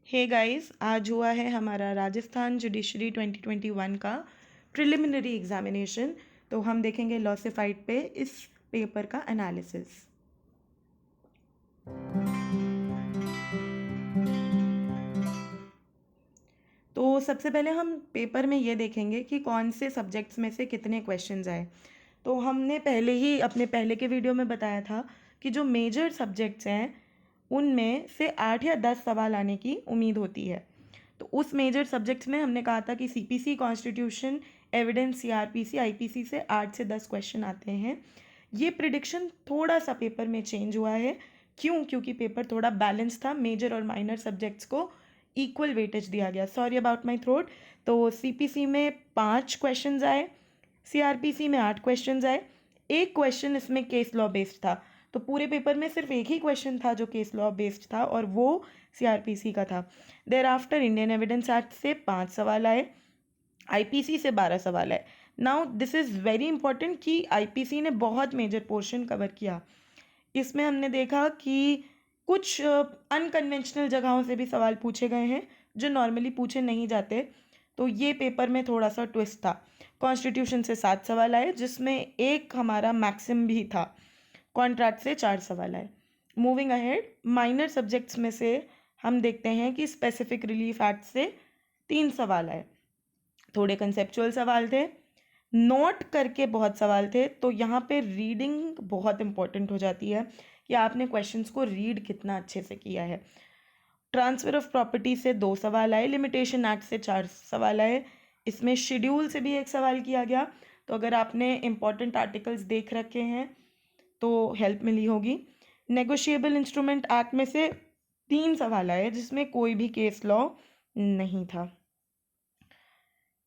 Hey guys, आज हुआ है हमारा राजस्थान जुडिशरी 2021 का प्रिलिमिनरी एग्जामिनेशन। तो हम देखेंगे लॉसिफाइड पे इस पेपर का एनालिसिस। तो सबसे पहले हम पेपर में ये देखेंगे कि कौन से सब्जेक्ट्स में से कितने क्वेश्चंस आए। तो हमने पहले ही अपने पहले के वीडियो में बताया था कि जो मेजर सब्जेक्ट्स हैं उनमें से 8 या 10 सवाल आने की उम्मीद होती है। तो उस मेजर सब्जेक्ट्स में हमने कहा था कि CPC, constitution, evidence, CrPC, IPC से 8 से 10 क्वेश्चन आते हैं। ये प्रिडिक्शन थोड़ा सा पेपर में चेंज हुआ है। क्योंकि पेपर थोड़ा बैलेंस था, मेजर और माइनर सब्जेक्ट्स को इक्वल वेटेज दिया गया। Sorry about my throat. तो सीपीसी में 5 क्वेश्चंस आए, सीआरपीसी में 8 क्वेश्चंस आए। एक क्वेश्चन इसमें केस लॉ बेस्ड था। तो पूरे पेपर में सिर्फ एक ही क्वेश्चन था जो केस लॉ बेस्ड था और वो सीआरपीसी का था। There after Indian evidence act से 5 सवाल आए, आईपीसी से 12 सवाल आए। Now this is very important कि आईपीसी ने बहुत मेजर पोर्शन कवर किया। इसमें हमने देखा कि कुछ अनकन्वेंशनल जगहों से भी सवाल पूछे गए हैं जो नॉर्मली पूछे नहीं जाते। तो ये पेपर में थोड़ा सा ट्विस्ट था। कॉन्स्टिट्यूशन से 7 सवाल आए जिसमें एक हमारा मैक्सिम भी था। कॉन्ट्रैक्ट से 4 सवाल आए। मूविंग अहेड, माइनर सब्जेक्ट्स में से हम देखते हैं कि स्पेसिफिक रिलीफ एक्ट से 3 सवाल आए। थोड़े कंसेप्चुअल सवाल थे, नोट करके बहुत सवाल थे। तो यहाँ पे रीडिंग बहुत इंपॉर्टेंट हो जाती है कि आपने क्वेश्चंस को रीड कितना अच्छे से किया है। ट्रांसफर ऑफ प्रॉपर्टी से 2 सवाल आए, लिमिटेशन एक्ट से 4 सवाल आए। इसमें शेड्यूल से भी एक सवाल किया गया। तो अगर आपने इंपॉर्टेंट आर्टिकल्स देख रखे हैं तो हेल्प मिली होगी। नेगोशिएबल इंस्ट्रूमेंट एक्ट में से 3 सवाल आए जिसमें कोई भी केस लॉ नहीं था।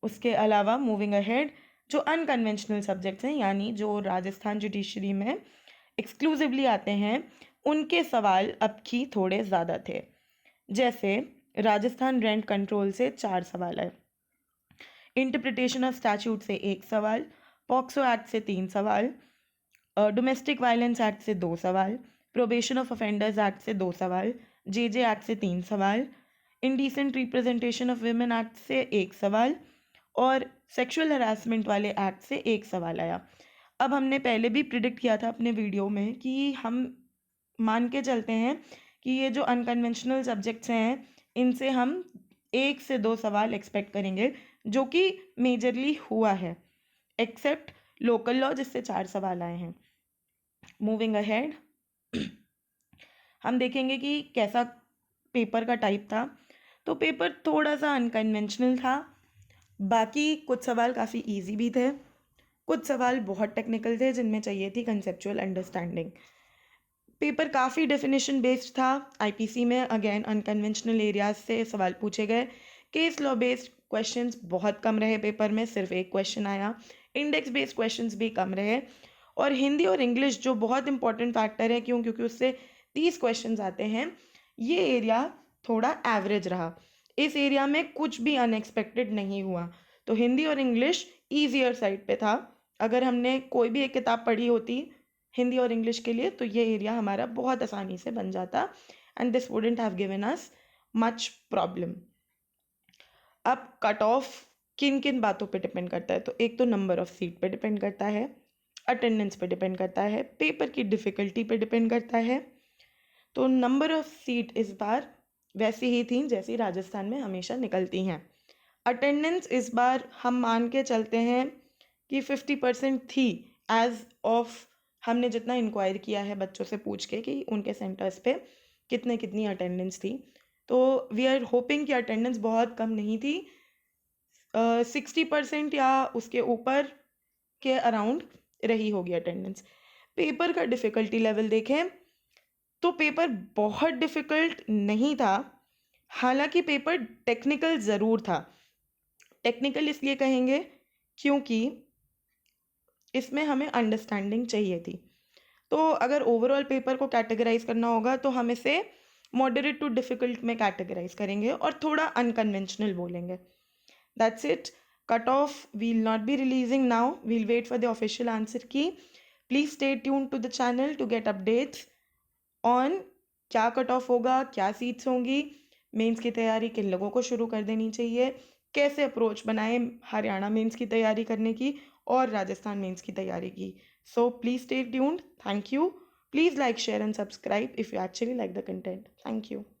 उसके अलावा मूविंग अहेड, जो अनकन्वेंशनल सब्जेक्ट्स हैं यानी जो राजस्थान जुडिशरी में एक्सक्लूसिवली आते हैं उनके सवाल अब की थोड़े ज़्यादा थे। जैसे राजस्थान रेंट कंट्रोल से 4 सवाल आए, इंटरप्रिटेशन ऑफ स्टैच्यूट से 1 सवाल, पॉक्सो एक्ट से 3 सवाल, डोमेस्टिक वायलेंस एक्ट से 2 सवाल, प्रोबेशन ऑफ ऑफेंडर्स एक्ट से 2 सवाल, जेजे एक्ट से 3 सवाल, indecent representation of women act से 1 सवाल और सेक्सुअल हरासमेंट वाले एक्ट से 1 सवाल आया। अब हमने पहले भी प्रिडिक्ट किया था अपने वीडियो में कि हम मान के चलते हैं कि ये जो अनकन्वेंशनल सब्जेक्ट्स हैं इनसे हम 1 से 2 सवाल एक्सपेक्ट करेंगे, जो कि मेजरली हुआ है, एक्सेप्ट लोकल लॉ जिससे 4 सवाल आए हैं। मूविंग अहेड, हम देखेंगे कि कैसा पेपर का टाइप था। तो पेपर थोड़ा सा अनकन्वेंशनल था। बाकी कुछ सवाल काफ़ी इजी भी थे, कुछ सवाल बहुत टेक्निकल थे जिनमें चाहिए थी कंसेप्चुअल अंडरस्टैंडिंग। पेपर काफ़ी डेफिनेशन बेस्ड था। आईपीसी में अगेन अनकन्वेंशनल एरियाज से सवाल पूछे गए। केस लॉ बेस्ड क्वेश्चंस बहुत कम रहे पेपर में, सिर्फ एक क्वेश्चन आया। इंडेक्स बेस्ड क्वेश्चंस भी कम रहे। और हिंदी और इंग्लिश जो बहुत इंपॉर्टेंट फैक्टर है, क्योंकि उससे 30 क्वेश्चंस आते हैं, ये एरिया थोड़ा एवरेज रहा। इस एरिया में कुछ भी अनएक्सपेक्टेड नहीं हुआ। तो हिंदी और इंग्लिश ईजियर साइड पे था। अगर हमने कोई भी एक किताब पढ़ी होती हिंदी और इंग्लिश के लिए तो ये एरिया हमारा बहुत आसानी से बन जाता and this wouldn't have given us much problem. अब कट ऑफ किन किन बातों पे डिपेंड करता है? तो एक तो नंबर ऑफ सीट पे डिपेंड करता है, अटेंडेंस पे डिपेंड करता है, पेपर की डिफ़िकल्टी पे डिपेंड करता है। तो नंबर ऑफ सीट इस बार वैसी ही थी जैसी राजस्थान में हमेशा निकलती हैं। अटेंडेंस इस बार हम मान के चलते हैं कि 50% थी एज ऑफ हमने जितना इंक्वायर किया है बच्चों से पूछ के कि उनके सेंटर्स पे कितनी अटेंडेंस थी। तो वी आर होपिंग कि अटेंडेंस बहुत कम नहीं थी, 60% या उसके ऊपर के अराउंड रही होगी अटेंडेंस। पेपर का डिफ़िकल्टी लेवल देखें तो पेपर बहुत डिफ़िकल्ट नहीं था, हालांकि पेपर टेक्निकल ज़रूर था। टेक्निकल इसलिए कहेंगे क्योंकि इसमें हमें अंडरस्टैंडिंग चाहिए थी। तो अगर ओवरऑल पेपर को कैटेगराइज करना होगा तो हम इसे मॉडरेट टू डिफ़िकल्ट में कैटेगराइज करेंगे और थोड़ा अनकन्वेंशनल बोलेंगे। That's it. Cut off we'll not be releasing now, we'll wait for the official answer key. Please stay tuned to the channel to get updates on क्या cut off होगा, क्या seats होंगी। Mains की तैयारी किन लोगों को शुरू कर देनी चाहिए, कैसे अप्रोच बनाएं हरियाणा मेंस की तैयारी करने की और राजस्थान मेंस की तैयारी की। So please stay tuned. Thank you. Please like, share and subscribe if you actually like the content. Thank you.